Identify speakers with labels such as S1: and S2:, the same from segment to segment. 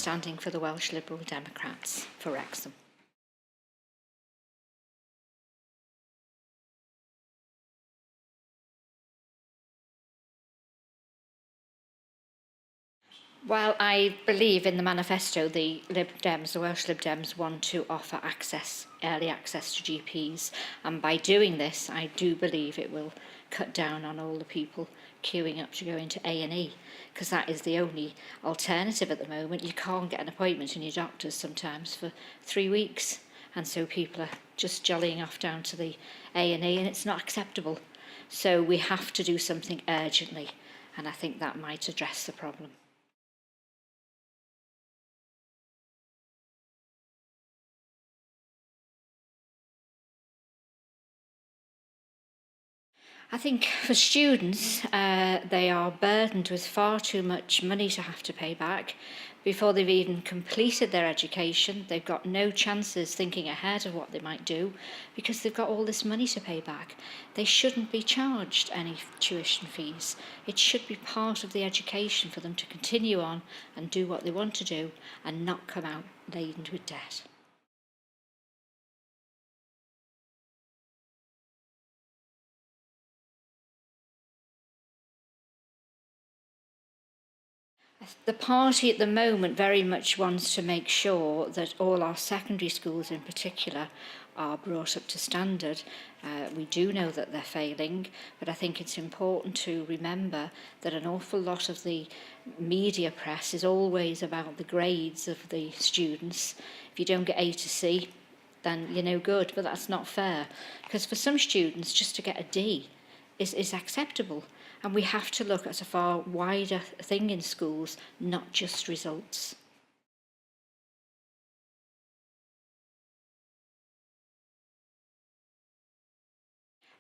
S1: standing for the Welsh Liberal Democrats for Wrexham. Well, I believe in the manifesto the Welsh Lib Dems want to offer early access to GPs, and by doing this I do believe it will cut down on all the people queuing up to go into A&E, because that is the only alternative at the moment. You can't get an appointment in your doctors sometimes for 3 weeks, and so people are just jollying off down to the A&E, and it's not acceptable. So we have to do something urgently, and I think that might address the problem. I think for students, they are burdened with far too much money to have to pay back before they've even completed their education. They've got no chances thinking ahead of what they might do because they've got all this money to pay back. They shouldn't be charged any tuition fees. It should be part of the education for them to continue on and do what they want to do and not come out laden with debt. The party at the moment very much wants to make sure that all our secondary schools in particular are brought up to standard. We do know that they're failing, but I think it's important to remember that an awful lot of the media press is always about the grades of the students. If you don't get A to C, then you're no good, but that's not fair, because for some students just to get a D is acceptable. And we have to look at a far wider thing in schools, not just results.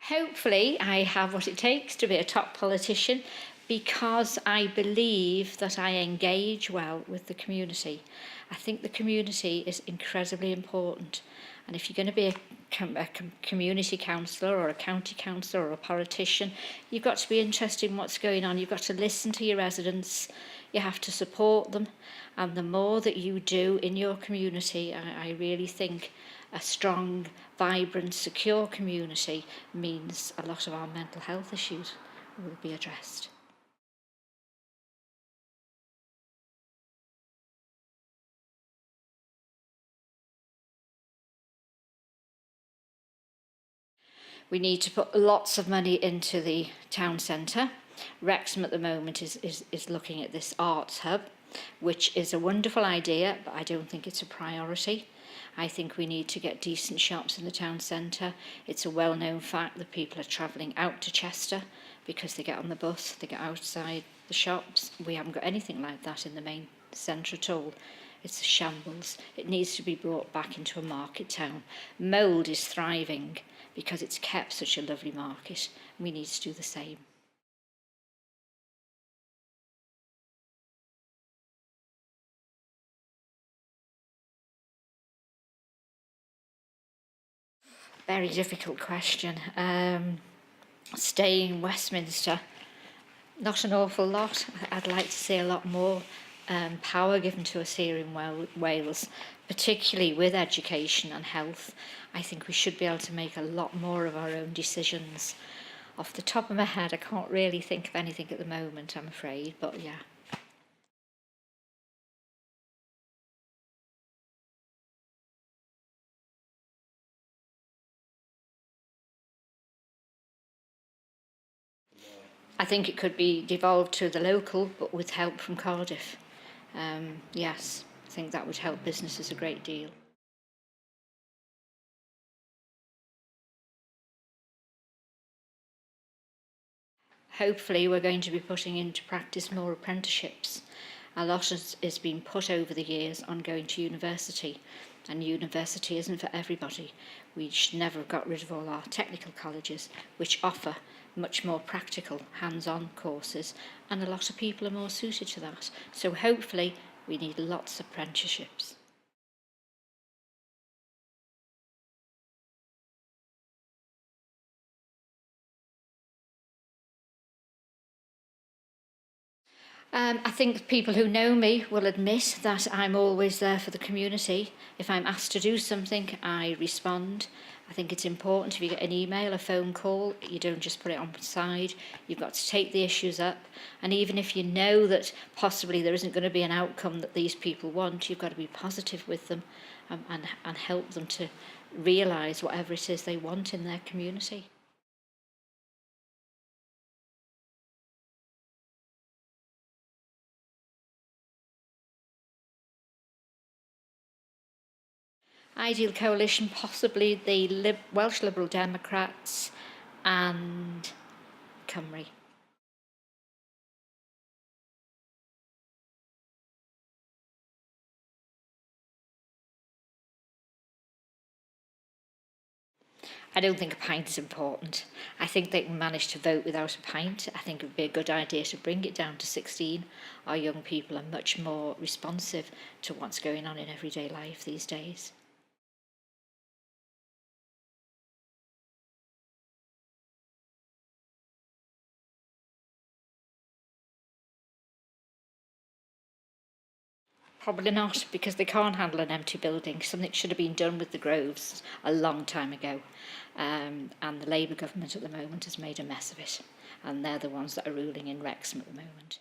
S1: Hopefully, I have what it takes to be a top politician, because I believe that I engage well with the community. I think the community is incredibly important. And if you're going to be a community councillor or a county councillor or a politician, you've got to be interested in what's going on. You've got to listen to your residents. You have to support them. And the more that you do in your community, I really think a strong, vibrant, secure community means a lot of our mental health issues will be addressed. We need to put lots of money into the town centre. Wrexham at the moment is looking at this arts hub, which is a wonderful idea, but I don't think it's a priority. I think we need to get decent shops in the town centre. It's a well-known fact that people are travelling out to Chester because they get on the bus, they get outside the shops. We haven't got anything like that in the main centre at all. It's a shambles. It needs to be brought back into a market town. Mould is thriving because it's kept such a lovely market. We need to do the same. Very difficult question. Staying in Westminster, not an awful lot. I'd like to see a lot more power given to us here in Wales, particularly with education and health. I think we should be able to make a lot more of our own decisions. Off the top of my head, I can't really think of anything at the moment, I'm afraid, but yeah. I think it could be devolved to the local, but with help from Cardiff. Yes, I think that would help businesses a great deal. Hopefully we're going to be putting into practice more apprenticeships. A lot has been put over the years on going to university, and university isn't for everybody. We should never have got rid of all our technical colleges, which offer much more practical, hands-on courses, and a lot of people are more suited to that. So hopefully we need lots of apprenticeships. I think people who know me will admit that I'm always there for the community. If I'm asked to do something, I respond. I think it's important if you get an email, a phone call, you don't just put it on the side. You've got to take the issues up. And even if you know that possibly there isn't going to be an outcome that these people want, you've got to be positive with them and help them to realise whatever it is they want in their community. Ideal coalition, possibly the Welsh Liberal Democrats and Cymru. I don't think a pint is important. I think they can manage to vote without a pint. I think it would be a good idea to bring it down to 16. Our young people are much more responsive to what's going on in everyday life these days. Probably not, because they can't handle an empty building. Something should have been done with the Groves a long time ago. And the Labour government at the moment has made a mess of it. And they're the ones that are ruling in Wrexham at the moment.